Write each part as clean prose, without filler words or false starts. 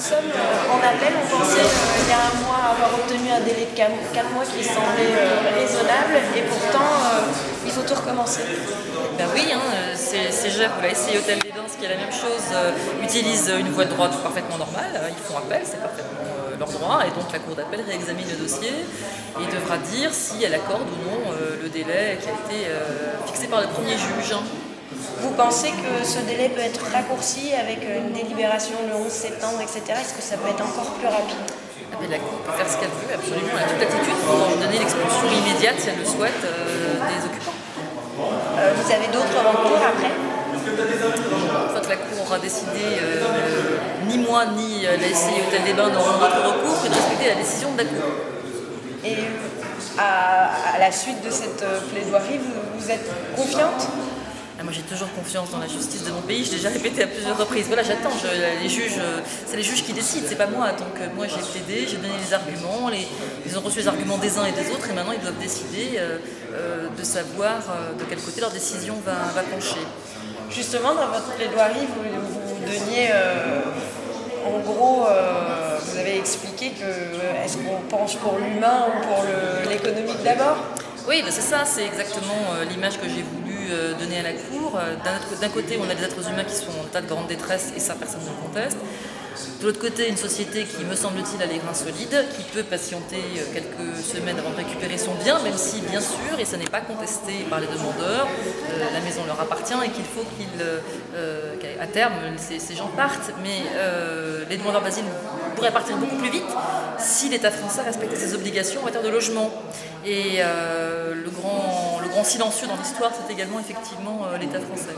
sommes en appel. On pensait il y a un mois avoir obtenu un délai de 4 mois qui semblait raisonnable et pourtant il faut tout recommencer. Ben oui, CEGEP, la SCI Hôtel des Bains, qui est la même chose, utilise une voie de droit parfaitement normale. Ils font appel, c'est parfaitement leur droit, et donc la Cour d'appel réexamine le dossier et devra dire si elle accorde ou non le délai qui a été fixé par le premier juge. Vous pensez que ce délai peut être raccourci avec une délibération le 11 septembre, etc. Est-ce que ça peut être encore plus rapide? Mais la Cour peut faire ce qu'elle veut, absolument, elle a toute l'attitude pour donner l'expulsion immédiate, si elle le souhaite, des occupants. Vous avez d'autres recours après? Une fois que la Cour aura décidé, ni moi ni la SCI Hôtel des Bains n'auront d'autres recours que de respecter la décision de la Cour. Et à la suite de cette plaidoirie, vous êtes confiante? Moi j'ai toujours confiance dans la justice de mon pays, je l'ai déjà répété à plusieurs reprises. Voilà, j'attends, les juges, c'est les juges qui décident, c'est pas moi. Donc moi j'ai plaidé, j'ai donné les arguments, ils ont reçu les arguments des uns et des autres et maintenant ils doivent décider de savoir de quel côté leur décision va pencher. Justement, dans votre plaidoirie, vous donniez, en gros, vous avez expliqué que est-ce qu'on penche pour l'humain ou pour l'économique d'abord? Oui, ben c'est ça, c'est exactement l'image que j'ai voulu donner à la Cour. D'un côté, on a des êtres humains qui sont en état de grande détresse, et ça, personne ne le conteste. De l'autre côté, une société qui, me semble-t-il, a les reins solides, qui peut patienter quelques semaines avant de récupérer son bien, même si, bien sûr, et ça n'est pas contesté par les demandeurs, la maison leur appartient et qu'il faut qu'à terme, ces gens partent. Mais les demandeurs d'asile pourraient partir beaucoup plus vite si l'État français respectait ses obligations en matière de logement. Et le grand silencieux dans l'histoire, c'est également effectivement l'État français.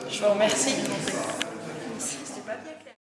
Je vous remercie.